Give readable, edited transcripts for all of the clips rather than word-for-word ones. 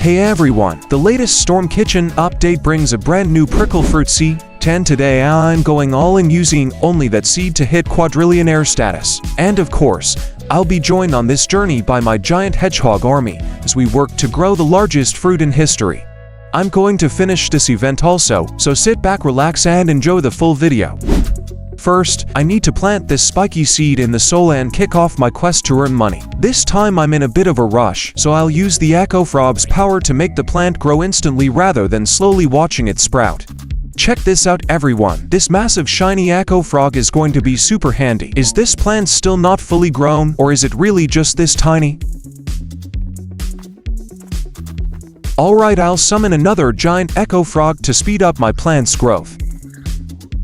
Hey everyone, the latest Storm Kitchen update brings a brand new Pricklefruit Seed 10. Today I'm going all in using only that seed to hit Quadrillionaire status. And of course, I'll be joined on this journey by my giant hedgehog army as we work to grow the largest fruit in history. I'm going to finish this event also, so sit back, relax and enjoy the full video. First, I need to plant this spiky seed in the soil and kick off my quest to earn money. This time I'm in a bit of a rush, so I'll use the Echo Frog's power to make the plant grow instantly rather than slowly watching it sprout. Check this out everyone, this massive shiny Echo Frog is going to be super handy. Is this plant still not fully grown, or is it really just this tiny? Alright, I'll summon another giant Echo Frog to speed up my plant's growth.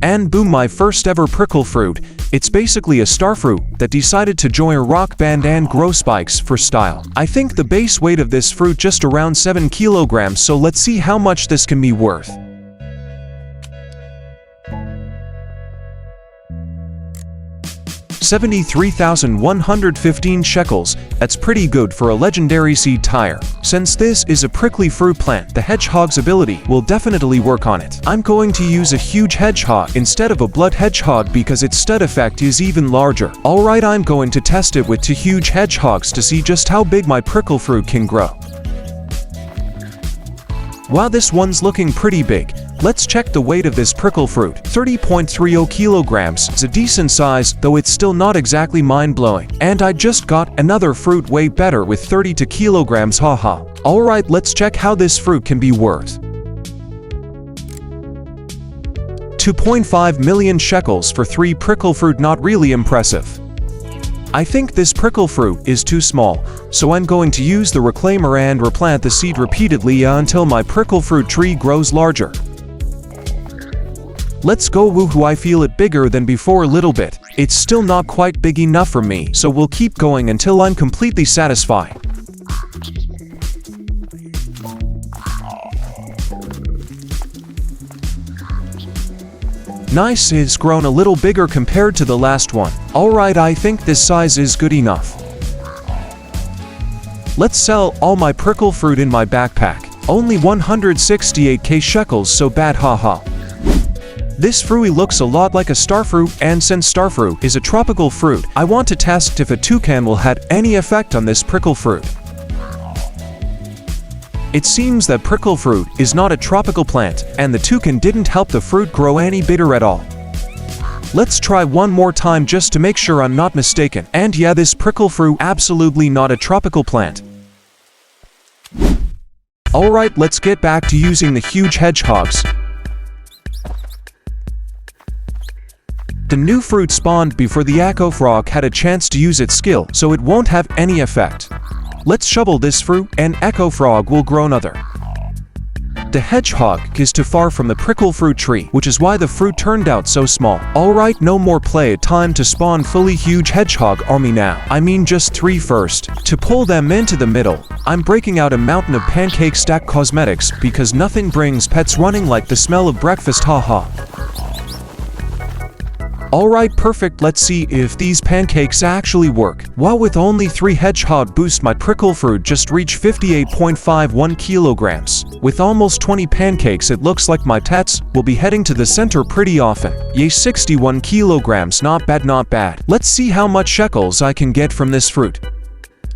And boom, my first ever prickle fruit. It's basically a starfruit that decided to join a rock band and grow spikes for style. I think the base weight of this fruit just around 7 kilograms, so let's see how much this can be worth. $73,115 shekels, that's pretty good for a legendary seed tire. Since this is a prickly fruit plant, the hedgehog's ability will definitely work on it. I'm going to use a huge hedgehog instead of a blood hedgehog because its stud effect is even larger. Alright, I'm going to test it with 2 huge hedgehogs to see just how big my prickle fruit can grow. Wow, this one's looking pretty big. Let's check the weight of this prickle fruit. 30.30 kilograms is a decent size, though it's still not exactly mind-blowing. And I just got another fruit way better with 32 kilograms, haha. Alright, let's check how this fruit can be worth. 2.5 million shekels for 3 prickle fruit, not really impressive. I think this prickle fruit is too small, so I'm going to use the reclaimer and replant the seed repeatedly until my prickle fruit tree grows larger. Let's go, woohoo, I feel it bigger than before a little bit. It's still not quite big enough for me, so we'll keep going until I'm completely satisfied. Nice, it's grown a little bigger compared to the last one. Alright, I think this size is good enough. Let's sell all my prickle fruit in my backpack. Only 168k shekels, so bad, haha. This fruit looks a lot like a starfruit, and since starfruit is a tropical fruit, I want to test if a toucan will have any effect on this prickle fruit. It seems that prickle fruit is not a tropical plant, and the toucan didn't help the fruit grow any bitter at all. Let's try one more time just to make sure I'm not mistaken. And yeah, this prickle fruit absolutely not a tropical plant. Alright, let's get back to using the huge hedgehogs. The new fruit spawned before the Echo Frog had a chance to use its skill, so it won't have any effect. Let's shovel this fruit, and Echo Frog will grow another. The hedgehog is too far from the prickle fruit tree, which is why the fruit turned out so small. Alright, no more play, time to spawn fully huge hedgehog army now. I mean just 3 first. To pull them into the middle, I'm breaking out a mountain of pancake stack cosmetics because nothing brings pets running like the smell of breakfast, haha. Alright, perfect, let's see if these pancakes actually work. Wow, with only 3 hedgehog boost, my prickle fruit just reached 58.51 kilograms. With almost 20 pancakes, it looks like my pets will be heading to the center pretty often. Yay, 61 kilograms, not bad, not bad. Let's see how much shekels I can get from this fruit.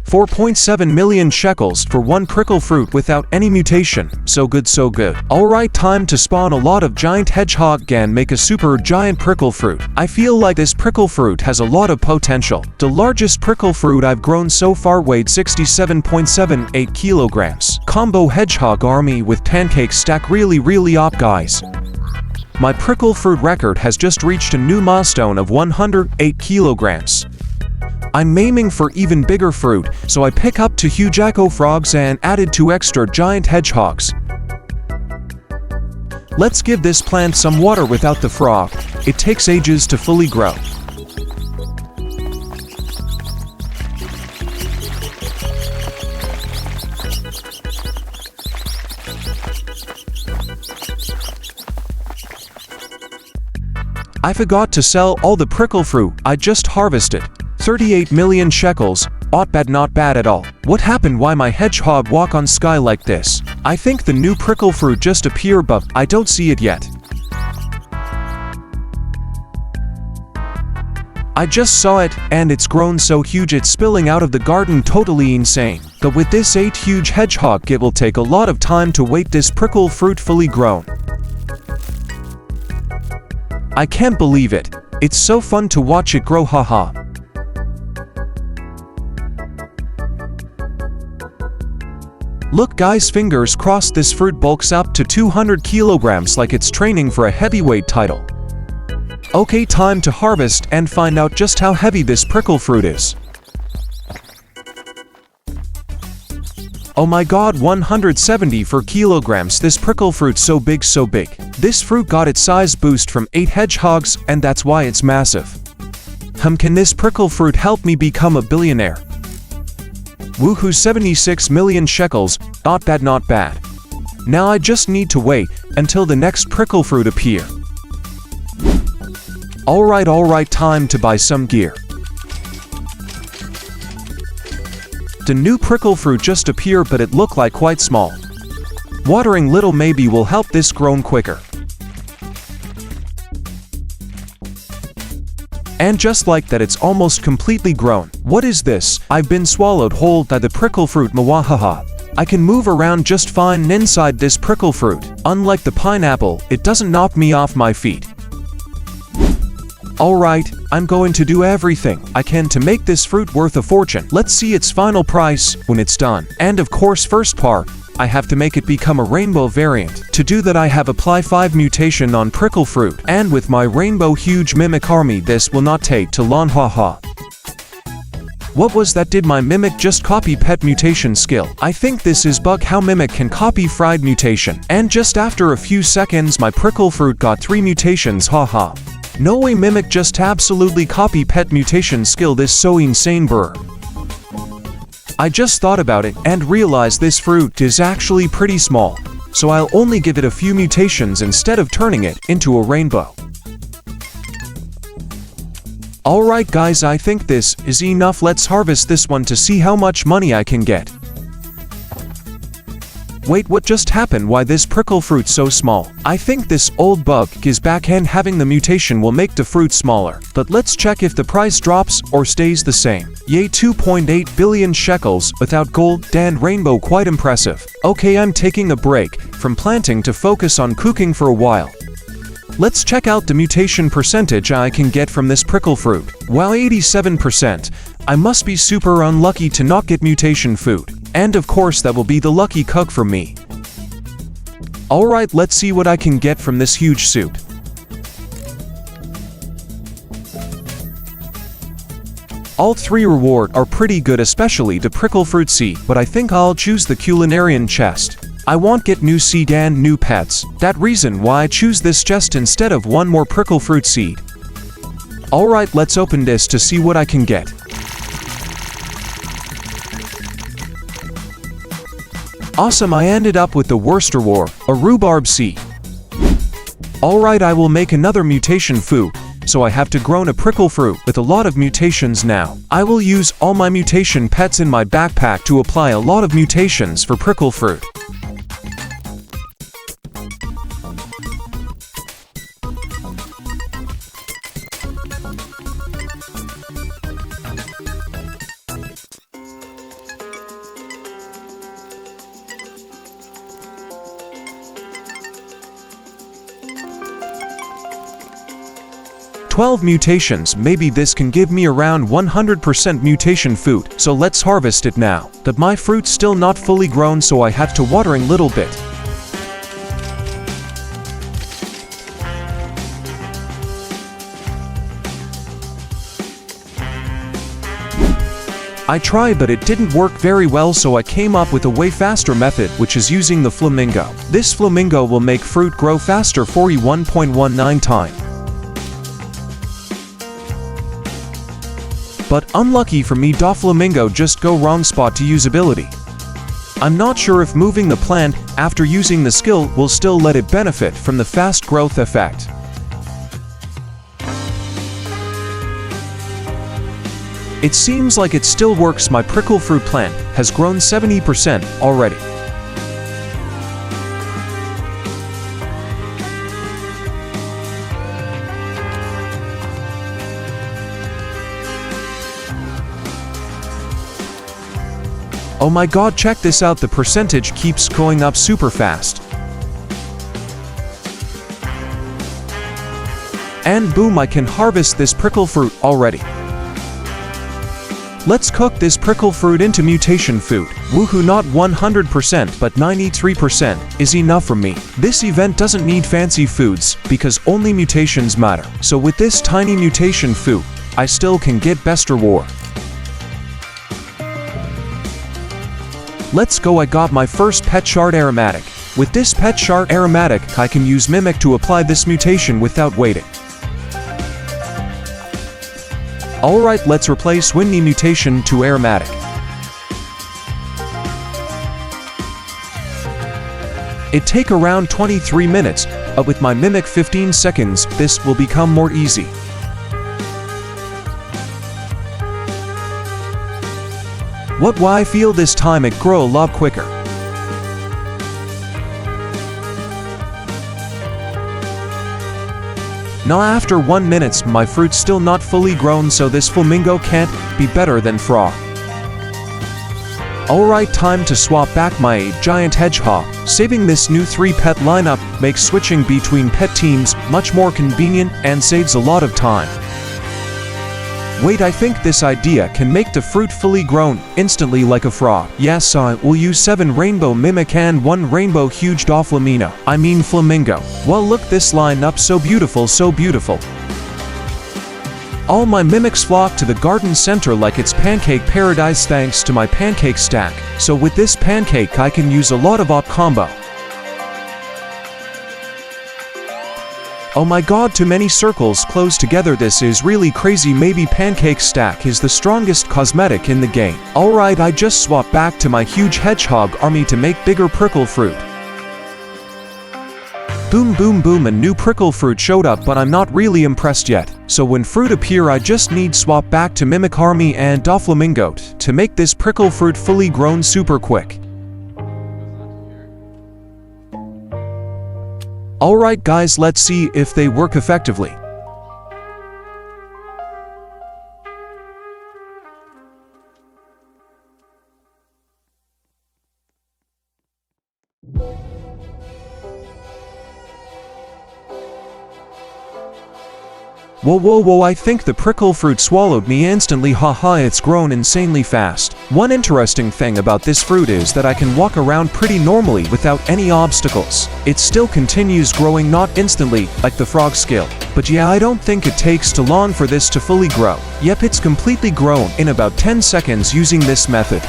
4.7 million shekels for 1 prickle fruit without any mutation. So good, so good. Alright, time to spawn a lot of giant hedgehog and make a super giant prickle fruit. I feel like this prickle fruit has a lot of potential. The largest prickle fruit I've grown so far weighed 67.78 kilograms. Combo hedgehog army with pancake stack, really up, guys. My prickle fruit record has just reached a new milestone of 108 kilograms. I'm aiming for even bigger fruit, so I pick up 2 huge Echo Frogs and added 2 extra giant hedgehogs. Let's give this plant some water without the frog. It takes ages to fully grow. I forgot to sell all the prickle fruit I just harvested. 38 million shekels, Not bad at all. What happened? Why my hedgehog walk on sky like this? I think the new prickle fruit just appeared, but I don't see it yet. I just saw it, and it's grown so huge it's spilling out of the garden, totally insane. But with this 8 huge hedgehog, it will take a lot of time to wait this prickle fruit fully grown. I can't believe it. It's so fun to watch it grow, haha. Look guys, fingers crossed this fruit bulks up to 200 kilograms like it's training for a heavyweight title. Okay, time to harvest and find out just how heavy this prickle fruit is. Oh my god, 174 kilograms, this prickle fruit so big, so big. This fruit got its size boost from 8 hedgehogs, and that's why it's massive. Can this prickle fruit help me become a billionaire? Woohoo, 76 million shekels, not bad, not bad. Now I just need to wait until the next prickle fruit appear. Alright, time to buy some gear. The new prickle fruit just appeared, but it looked like quite small. Watering little maybe will help this grown quicker. And just like that, it's almost completely grown. What is this? I've been swallowed whole by the prickle fruit, mwahaha. I can move around just fine inside this prickle fruit. Unlike the pineapple, it doesn't knock me off my feet. Alright, I'm going to do everything I can to make this fruit worth a fortune. Let's see its final price when it's done. And of course, first part, I have to make it become a rainbow variant. To do that, I have apply 5 mutation on prickle fruit. And with my rainbow huge mimic army, this will not take too long, haha. What was that? Did my mimic just copy pet mutation skill? I think this is bug how mimic can copy fried mutation. And just after a few seconds, my prickle fruit got 3 mutations, haha. No way, mimic just absolutely copy pet mutation skill, this so insane, brr. I just thought about it and realized this fruit is actually pretty small, so I'll only give it a few mutations instead of turning it into a rainbow. Alright guys, I think this is enough. Let's harvest this one to see how much money I can get. Wait, what just happened? Why this prickle fruit so small? I think this old bug is back, and having the mutation will make the fruit smaller. But let's check if the price drops or stays the same. Yay, 2.8 billion shekels without gold and rainbow, quite impressive. Okay, I'm taking a break from planting to focus on cooking for a while. Let's check out the mutation percentage I can get from this prickle fruit. Wow, 87%. I must be super unlucky to not get mutation food. And of course that will be the lucky cook for me. Alright, let's see what I can get from this huge suit. All 3 reward are pretty good, especially the Pricklefruit Seed, but I think I'll choose the Quallionaire chest. I won't get new seed and new pets. That reason why I choose this chest instead of one more Pricklefruit Seed. Alright, let's open this to see what I can get. Awesome, I ended up with the worst reward, a rhubarb seed. Alright, I will make another mutation food, so I have to grow a prickle fruit with a lot of mutations now. I will use all my mutation pets in my backpack to apply a lot of mutations for prickle fruit. "12 mutations, maybe this can give me around 100% mutation food, so let's harvest it now. But my fruit's still not fully grown, so I have to watering little bit. I tried, but it didn't work very well, so I came up with a way faster method, which is using the Flamingo. This Flamingo will make fruit grow faster 41.19 times. But unlucky for me, Flamingo just go wrong spot to usability. I'm not sure if moving the plant after using the skill will still let it benefit from the fast growth effect. It seems like it still works. My prickle fruit plant has grown 70% already. Oh my god, check this out, the percentage keeps going up super fast. And boom, I can harvest this prickle fruit already. Let's cook this prickle fruit into mutation food. Woohoo, not 100% but 93% is enough for me. This event doesn't need fancy foods because only mutations matter. So with this tiny mutation food, I still can get best reward. Let's go, I got my first pet shard aromatic. With this pet shard aromatic, I can use mimic to apply this mutation without waiting. Alright, let's replace Winnie mutation to aromatic. It take around 23 minutes, but with my mimic 15 seconds, this will become more easy. Why I feel this time it grow a lot quicker. Now after 1 minute, my fruit's still not fully grown, so this flamingo can't be better than frog. Alright, time to swap back my giant hedgehog. Saving this new 3-pet lineup makes switching between pet teams much more convenient and saves a lot of time. Wait, I think this idea can make the fruit fully grown instantly like a frog. Yes, I will use 7 rainbow mimic and 1 rainbow huge Flamingo. I mean flamingo. Well, look, this line up so beautiful, so beautiful. All my mimics flock to the garden center like it's pancake paradise thanks to my pancake stack. So with this pancake I can use a lot of op combo. Oh my god, too many circles close together, this is really crazy. Maybe pancake stack is the strongest cosmetic in the game. Alright, I just swapped back to my huge hedgehog army to make bigger prickle fruit. Boom boom boom, a new prickle fruit showed up, but I'm not really impressed yet. So when fruit appear I just need swap back to mimic army and Flamingo to make this prickle fruit fully grown super quick. Alright guys, let's see if they work effectively. Whoa, I think the prickle fruit swallowed me instantly, haha, it's grown insanely fast. One interesting thing about this fruit is that I can walk around pretty normally without any obstacles. It still continues growing, not instantly, like the frog skill. But yeah, I don't think it takes too long for this to fully grow. Yep, it's completely grown in about 10 seconds using this method.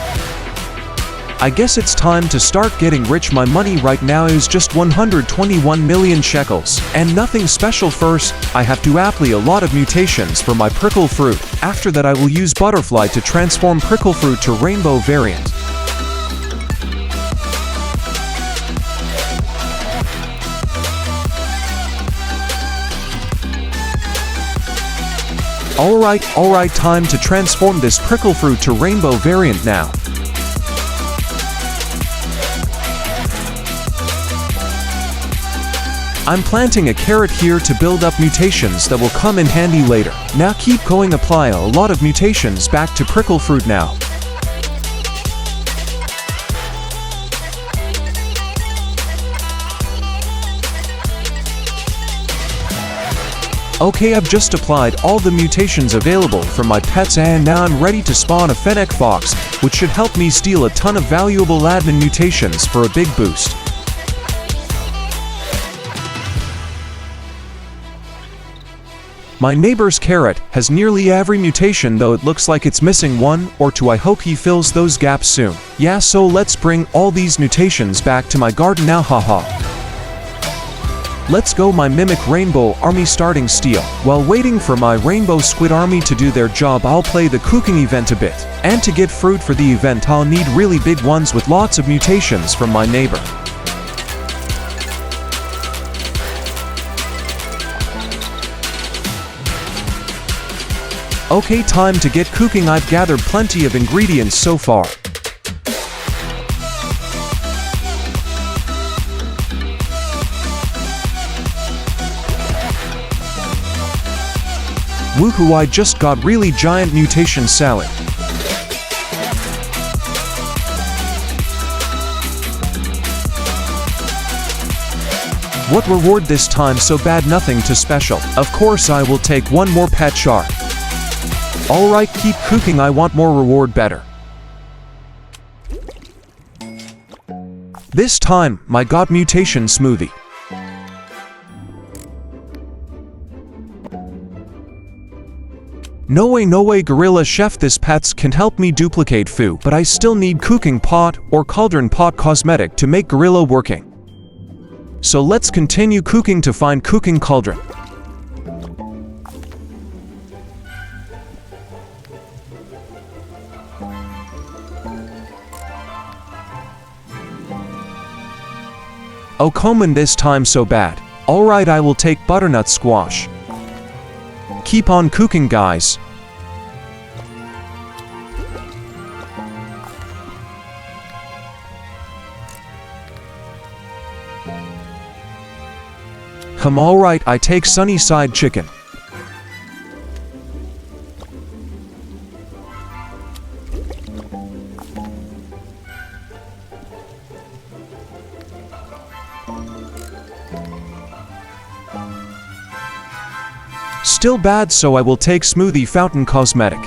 I guess it's time to start getting rich. My money right now is just 121 million shekels. And nothing special. First, I have to apply a lot of mutations for my prickle fruit. After that I will use butterfly to transform prickle fruit to rainbow variant. Alright, time to transform this prickle fruit to rainbow variant now. I'm planting a carrot here to build up mutations that will come in handy later. Now keep going, apply a lot of mutations back to prickle fruit now. Okay, I've just applied all the mutations available from my pets and now I'm ready to spawn a fennec fox, which should help me steal a ton of valuable admin mutations for a big boost. My neighbor's carrot has nearly every mutation, though it looks like it's missing 1 or 2. I hope he fills those gaps soon. Yeah, so let's bring all these mutations back to my garden now, haha. Let's go, my mimic rainbow army starting steal. While waiting for my rainbow squid army to do their job, I'll play the cooking event a bit. And to get fruit for the event I'll need really big ones with lots of mutations from my neighbor. Okay, time to get cooking. I've gathered plenty of ingredients so far. Woohoo, I just got really giant mutation salad. What reward this time? So bad, nothing too special. Of course I will take one more pet shark. Alright, keep cooking, I want more reward better. This time, I got mutation smoothie. No way, Gorilla Chef, this pets can help me duplicate food, but I still need cooking pot or cauldron pot cosmetic to make Gorilla working. So let's continue cooking to find cooking cauldron. Oh, common this time, so bad. Alright, I will take butternut squash. Keep on cooking, guys. Alright, I take sunny side chicken. Still bad, so I will take smoothie fountain cosmetic.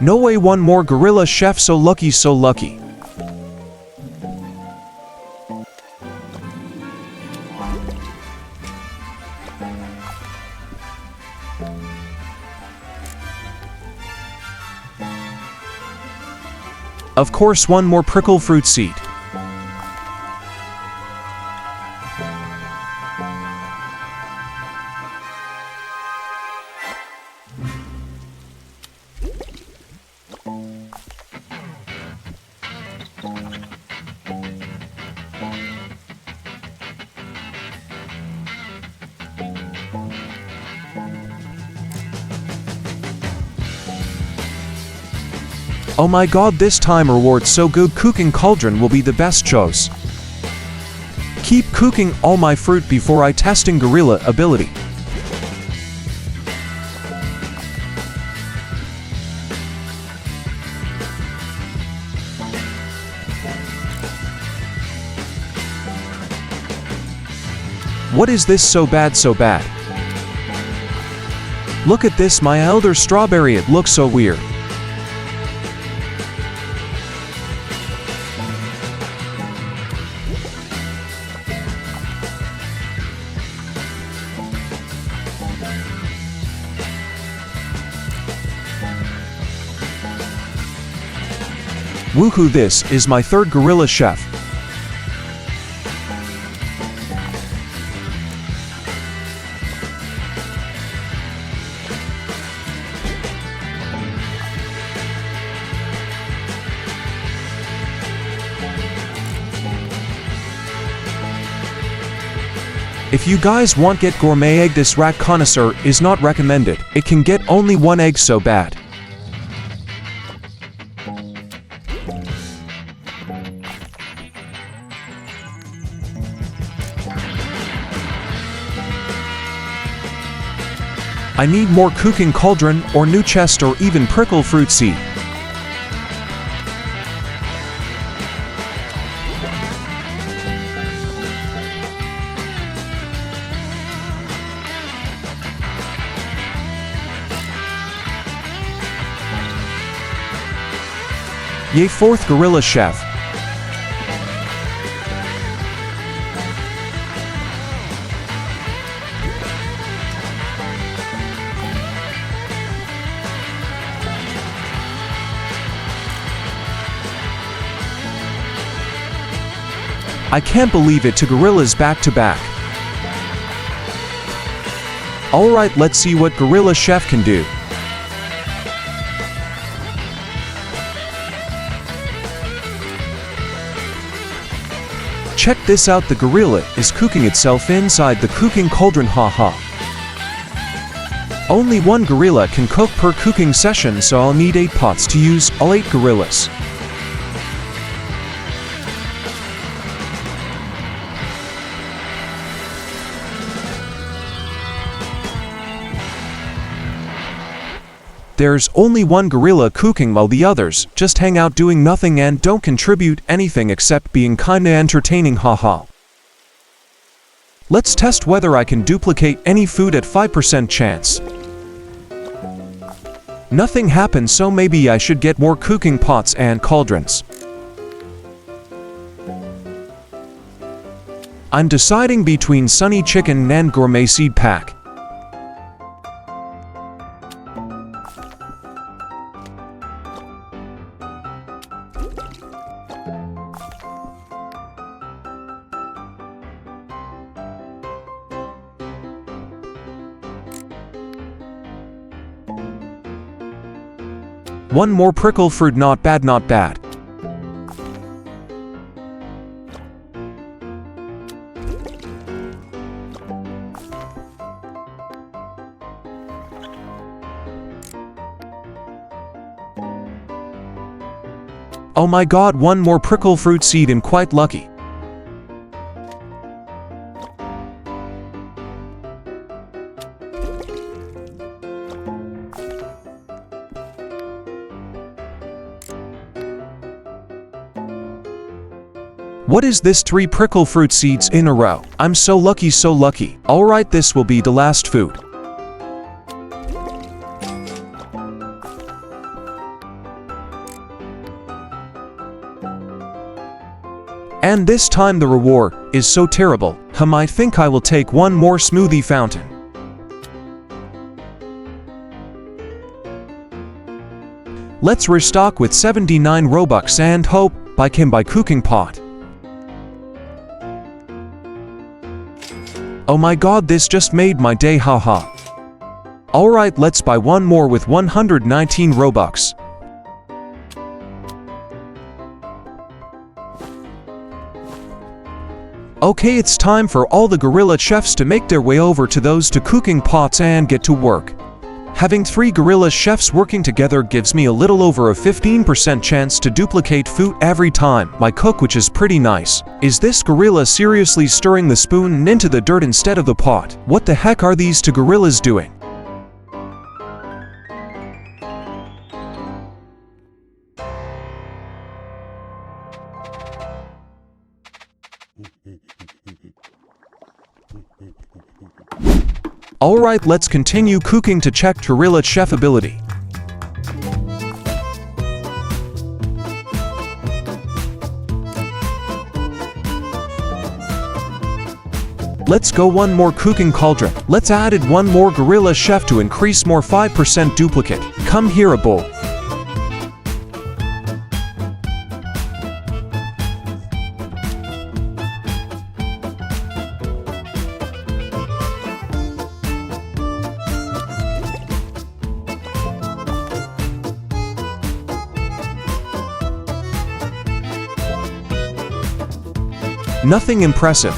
No way, one more Gorilla Chef, so lucky, so lucky. Of course, one more Pricklefruit Seed. Oh my god, this time reward so good, cooking cauldron will be the best choice. Keep cooking all my fruit before I testing gorilla ability. What is this, so bad, so bad? Look at this, my elder strawberry, it looks so weird. Woohoo, this is my third Gorilla Chef. If you guys want get gourmet egg, this rat connoisseur is not recommended. It can get only one egg, so bad. I need more cooking cauldron or new chest or even Pricklefruit Seed. Yay, fourth Gorilla Chef. I can't believe it, 2 gorillas back to back. Alright, let's see what Gorilla Chef can do. Check this out, the gorilla is cooking itself inside the cooking cauldron, haha. Only one gorilla can cook per cooking session, so I'll need 8 pots to use, all 8 gorillas. There's only one gorilla cooking while the others just hang out doing nothing and don't contribute anything except being kinda entertaining, haha. Let's test whether I can duplicate any food at 5% chance. Nothing happened, so maybe I should get more cooking pots and cauldrons. I'm deciding between Sunny Chicken and Gourmet Seed Pack. One more prickle fruit, not bad, not bad. Oh my god, one more Pricklefruit Seed, and quite lucky. What is this, 3 Pricklefruit Seeds in a row? I'm so lucky, so lucky. Alright, this will be the last food. And this time the reward is so terrible. I think I will take one more smoothie fountain. Let's restock with 79 Robux and hope I can buy cooking pot. Oh my god, this just made my day, haha. Alright, let's buy one more with 119 Robux. Okay, it's time for all the gorilla chefs to make their way over to those 2 cooking pots and get to work. Having 3 gorilla chefs working together gives me a little over a 15% chance to duplicate food every time I cook, which is pretty nice. Is this gorilla seriously stirring the spoon into the dirt instead of the pot? What the heck are these 2 gorillas doing? Alright, let's continue cooking to check gorilla chef ability. Let's go one more cooking cauldron. Let's add one more gorilla chef to increase more 5% duplicate. Come here, a bowl. Nothing impressive.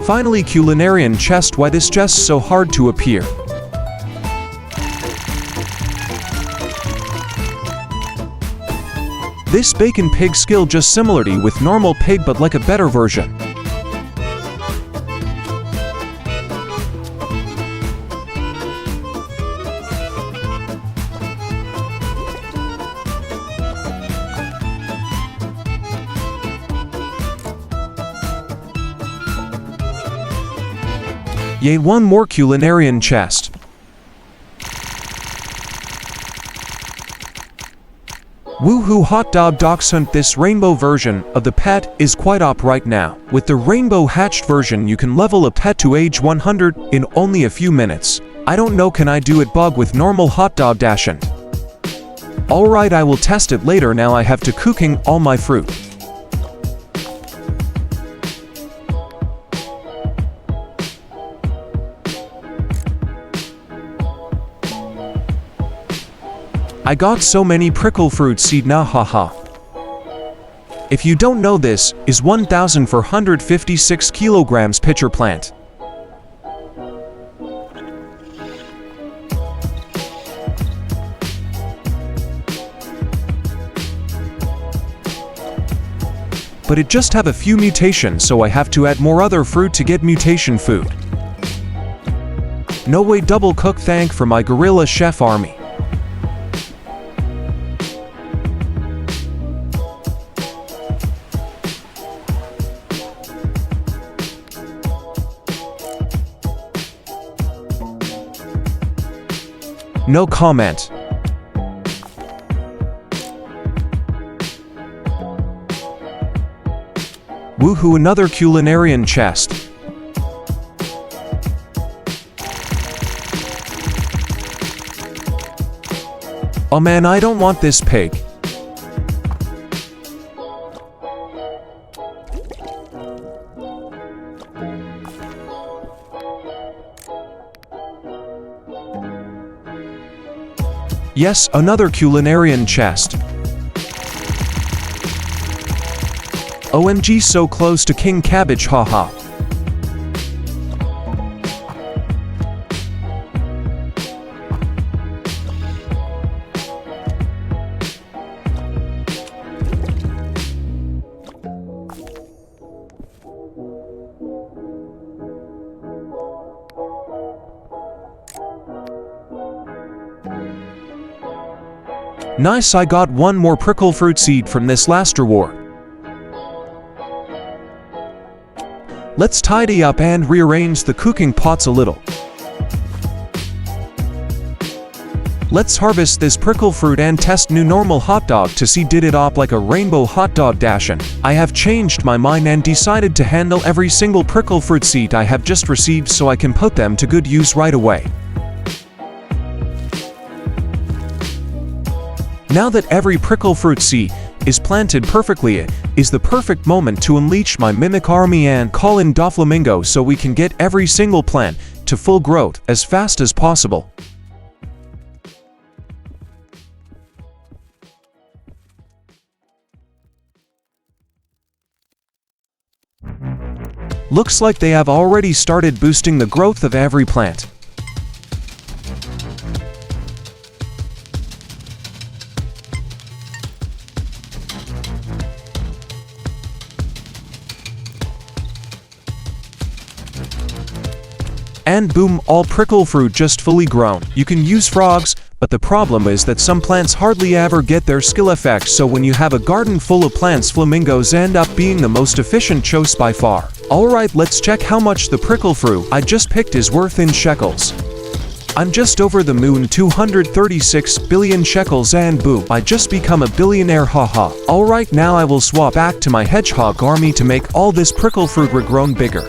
Finally, Quallionaire chest. Why this chest so hard to appear? This bacon pig skill just similarity with normal pig but like a better version. Yay, one more Quallionaire chest. Woohoo hot dog dachshund. This rainbow version of the pet is quite up right now. With the rainbow hatched version you can level a pet to age 100 in only a few minutes. I don't know, can I do it bug with normal hot dog dachshund? Alright, I will test it later. Now I have to cooking all my fruit. I got so many Pricklefruit Seed now, haha. If you don't know, this is 1,456 kilograms pitcher plant. But it just have a few mutations, so I have to add more other fruit to get mutation food. No way, double cook. Thank for my gorilla chef army. No comment. Woohoo, another Quallionaire chest. Oh man, I don't want this pig. Yes, another Quallionaire chest. OMG, so close to King Cabbage, haha. Nice, I got one more Pricklefruit Seed from this last reward. Let's tidy up and rearrange the cooking pots a little. Let's harvest this prickle fruit and test new normal hot dog to see did it up like a rainbow hot dog dachshund. I have changed my mind and decided to handle every single Pricklefruit Seed I have just received so I can put them to good use right away. Now that every Pricklefruit Seed is planted perfectly, it is the perfect moment to unleash my mimic army and call in Flamingo so we can get every single plant to full growth as fast as possible. Looks like they have already started boosting the growth of every plant. And boom, all prickle fruit just fully grown. You can use frogs, but the problem is that some plants hardly ever get their skill effects, so when you have a garden full of plants, flamingos end up being the most efficient choice by far. Alright, let's check how much the prickle fruit I just picked is worth in sheckles. I'm just over the moon, 236 billion sheckles, and boom, I just become a billionaire, haha. Alright, now I will swap back to my hedgehog army to make all this prickle fruit regrown bigger.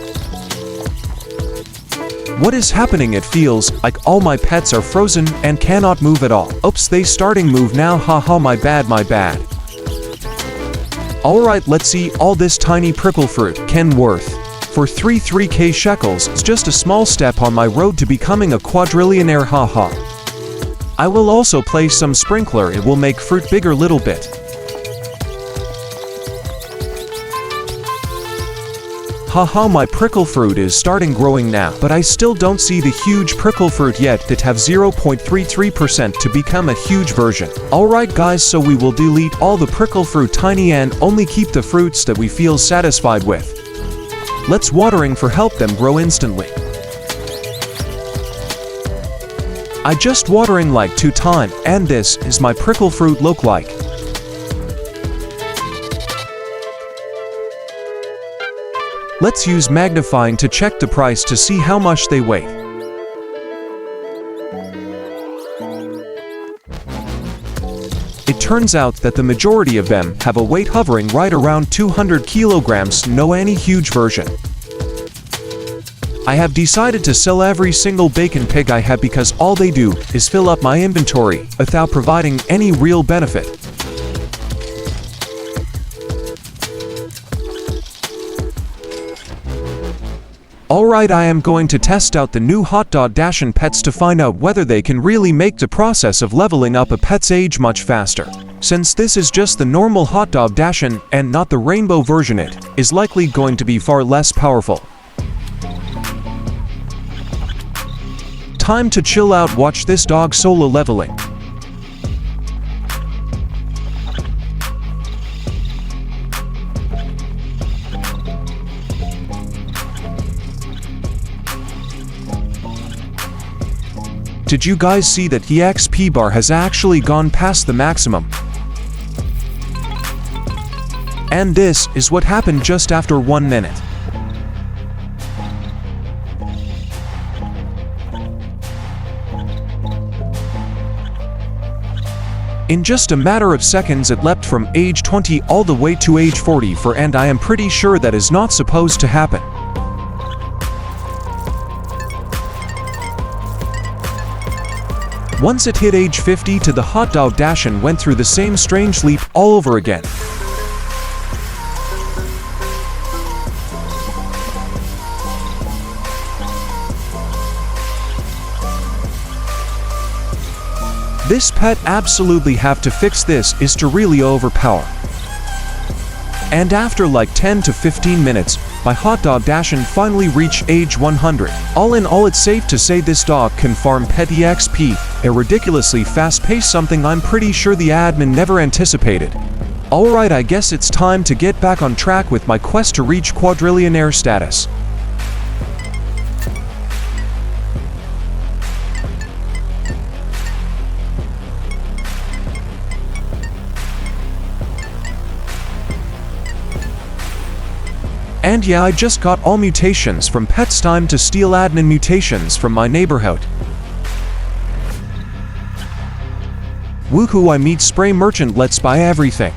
What is happening? It feels like all my pets are frozen and cannot move at all. Oops, they starting move now, haha, my bad, my bad. Alright, let's see all this tiny prickle fruit can worth. For 3k sheckles, it's just a small step on my road to becoming a quadrillionaire, haha. I will also place some sprinkler, it will make fruit bigger little bit. Haha, my prickle fruit is starting growing now, but I still don't see the huge prickle fruit yet that have 0.33% to become a huge version. Alright guys, so we will delete all the prickle fruit tiny and only keep the fruits that we feel satisfied with. Let's watering for help them grow instantly. I just watering like 2 times, and this is my prickle fruit look like. Let's use magnifying to check the price to see how much they weigh. It turns out that the majority of them have a weight hovering right around 200 kilograms, no any huge version. I have decided to sell every single bacon pig I have because all they do is fill up my inventory without providing any real benefit. Alright, I am going to test out the new Hot Dog Dashin pets to find out whether they can really make the process of leveling up a pet's age much faster. Since this is just the normal Hot Dog Dashin and not the rainbow version, it is likely going to be far less powerful. Time to chill out, watch this dog solo leveling. Did you guys see that the XP bar has actually gone past the maximum? And this is what happened just after 1 minute. In just a matter of seconds it leapt from age 20 all the way to age 44, and I am pretty sure that is not supposed to happen. Once it hit age 50 to the Hot Dog Dashin went through the same strange leap all over again. This pet absolutely have to fix this, is to really overpower. And after like 10 to 15 minutes, my Hot Dog Dashin finally reached age 100. All in all, it's safe to say this dog can farm petty XP, a ridiculously fast pace, something I'm pretty sure the admin never anticipated. Alright, I guess it's time to get back on track with my quest to reach Quadrillionaire status. And yeah, I just got all mutations from pets. Time to steal admin mutations from my neighborhood. Woohoo, I meet spray merchant, let's buy everything.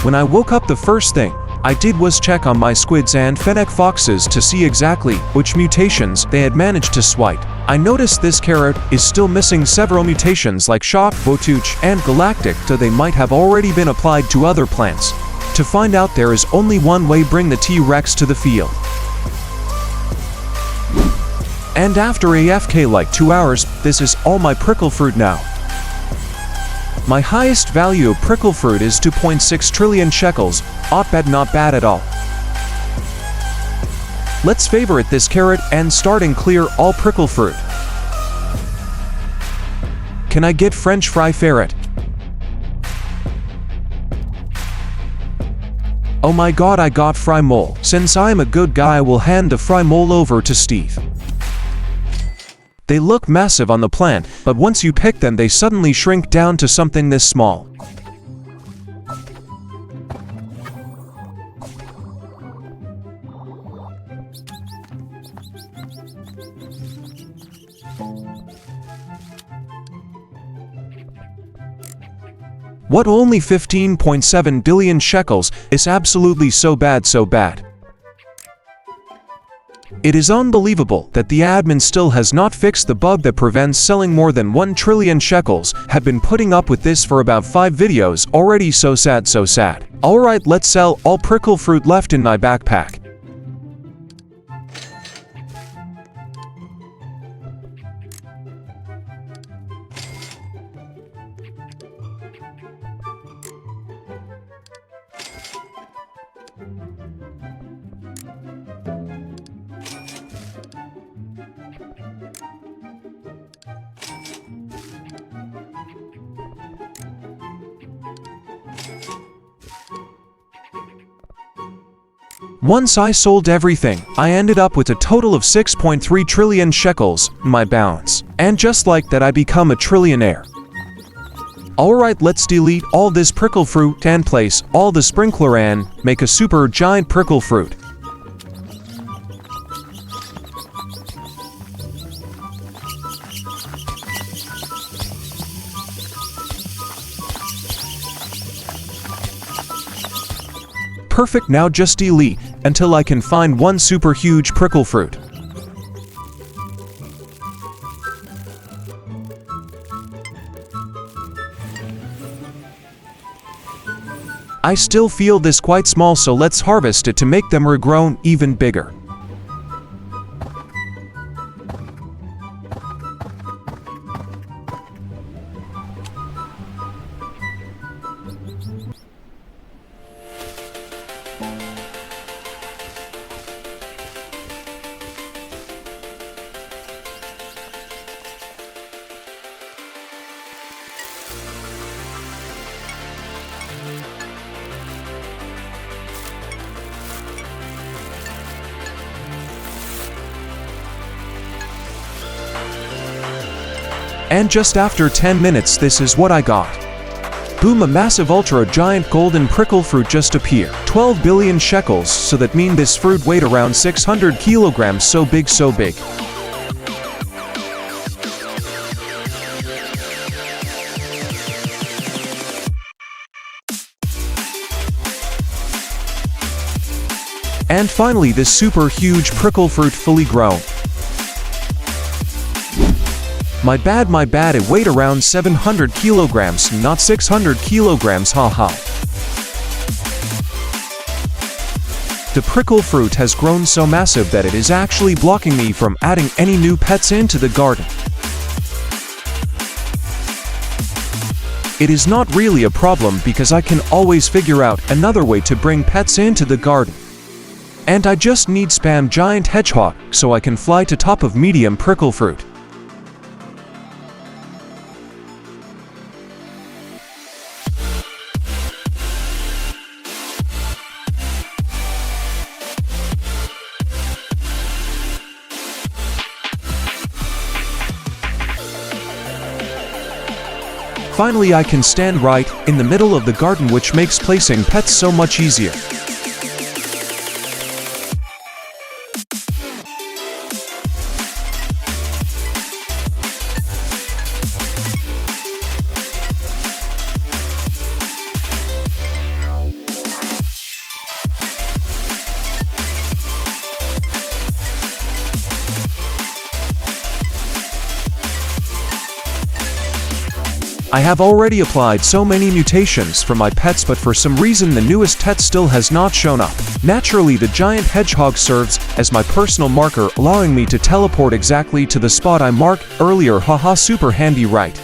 When I woke up, the first thing I did was check on my squids and fennec foxes to see exactly which mutations they had managed to swipe. I noticed this carrot is still missing several mutations like shock, Botuch, and galactic, so they might have already been applied to other plants. To find out, there is only one way: bring the T-Rex to the field. And after AFK like 2 hours, this is all my prickle fruit now. My highest value of prickle fruit is 2.6 trillion sheckles, not bad at all. Let's favorite this carrot and start and clear all prickle fruit. Can I get French fry ferret? Oh my god, I got fry mole. Since I'm a good guy, I will hand the fry mole over to Steve. They look massive on the plant, but once you pick them they suddenly shrink down to something this small. What, only 15.7 billion shekels is absolutely so bad, so bad. It is unbelievable that the admin still has not fixed the bug that prevents selling more than 1 trillion shekels. Have been putting up with this for about 5 videos already, so sad, so sad. Alright, let's sell all prickle fruit left in my backpack. Once I sold everything, I ended up with a total of 6.3 trillion shekels in my balance. And just like that, I become a trillionaire. Alright, let's delete all this prickle fruit and place all the sprinkler and make a super giant prickle fruit. Perfect, now just delete until I can find one super huge prickle fruit. I still feel this quite small, so let's harvest it to make them regrown even bigger. And just after 10 minutes, this is what I got. Boom, a massive ultra giant golden prickle fruit just appeared. 12 billion shekels, so that means this fruit weighed around 600 kilograms, so big, so big. And finally, this super huge prickle fruit fully grown. My bad, it weighed around 700 kilograms, not 600 kilograms, haha. The prickle fruit has grown so massive that it is actually blocking me from adding any new pets into the garden. It is not really a problem because I can always figure out another way to bring pets into the garden. And I just need spam giant hedgehog so I can fly to top of medium prickle fruit. Finally, I can stand right in the middle of the garden, which makes placing pets so much easier. I have already applied so many mutations for my pets, but for some reason the newest pet still has not shown up. Naturally, the giant hedgehog serves as my personal marker, allowing me to teleport exactly to the spot I marked earlier, haha, super handy, right?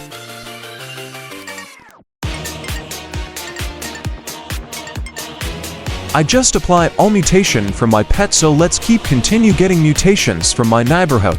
I just applied all mutation from my pet, so let's continue getting mutations from my neighborhood.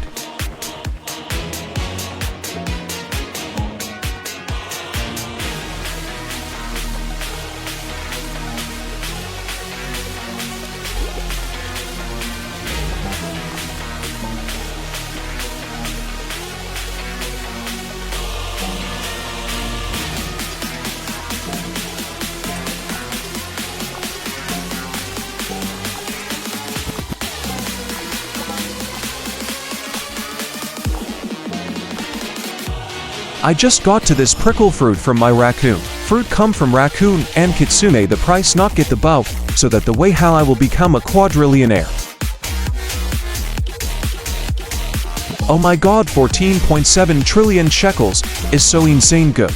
I just got to this prickle fruit from my raccoon. Fruit come from raccoon and kitsune, the price not get the bow, so that the way how I will become a quadrillionaire. Oh my god, 14.7 trillion shekels is so insane good.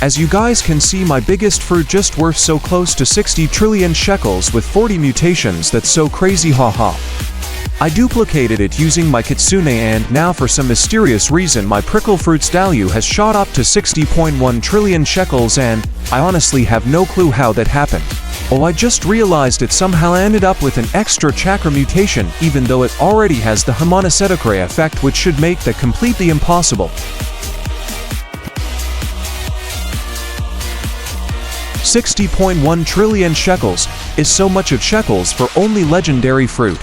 As you guys can see, my biggest fruit just worth so close to 60 trillion shekels with 40 mutations, that's so crazy, haha. I duplicated it using my kitsune, and now for some mysterious reason my prickle fruit's value has shot up to 60.1 trillion shekels, and I honestly have no clue how that happened. Oh, I just realized it somehow ended up with an extra chakra mutation, even though it already has the Harmoniceticray effect, which should make that completely impossible. 60.1 trillion shekels is so much of shekels for only legendary fruit.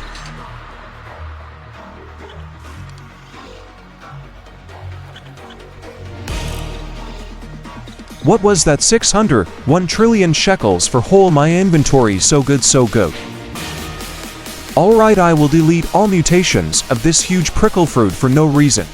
What was that 601 trillion shekels for whole my inventory? So good, so good. Alright, I will delete all mutations of this huge prickle fruit for no reason.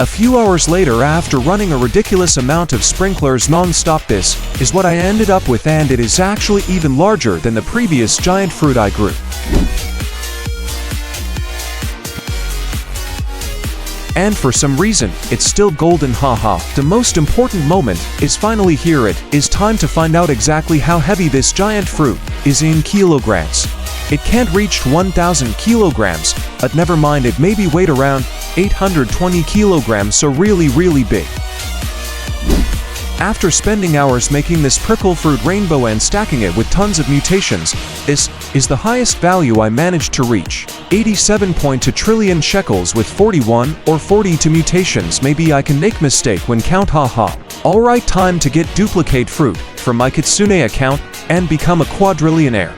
A few hours later, after running a ridiculous amount of sprinklers non-stop, this is what I ended up with, and it is actually even larger than the previous giant fruit I grew. And for some reason, it's still golden, haha. The most important moment is finally here. It is time to find out exactly how heavy this giant fruit is in kilograms. It can't reach 1,000 kilograms, but never mind, it maybe weighed around 820 kilograms, so really big. After spending hours making this prickle fruit rainbow and stacking it with tons of mutations, this is the highest value I managed to reach. 87.2 trillion shekels with 41 or 42 mutations. Maybe I can make mistake when count, haha. Alright, time to get duplicate fruit from my Kitsune account and become a Quadrillionaire.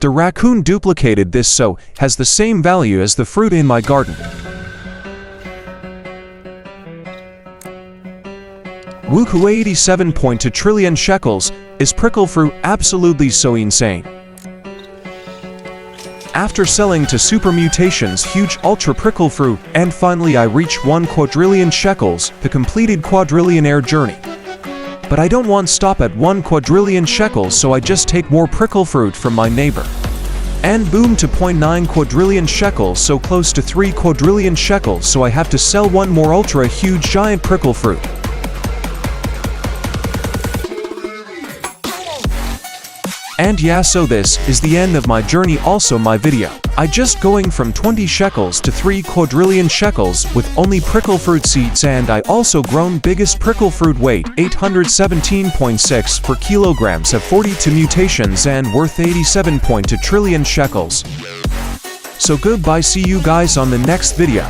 The raccoon duplicated this, so has the same value as the fruit in my garden. Woohoo, 87.2 trillion shekels is prickle fruit, absolutely so insane. After selling to super mutations huge ultra prickle fruit, and finally I reach 1 quadrillion shekels, the completed Quadrillionaire journey. But I don't want to stop at 1 quadrillion shekels, so I just take more prickle fruit from my neighbor. And boom, to 0.9 quadrillion shekels, so close to 3 quadrillion shekels, so I have to sell one more ultra huge giant prickle fruit. And yeah, so this is the end of my journey, also my video. I just going from 20 shekels to 3 quadrillion shekels with only prickle fruit seeds, and I also grown biggest prickle fruit weight 817.6 per kilograms, have 42 mutations and worth 87.2 trillion shekels. So goodbye, see you guys on the next video.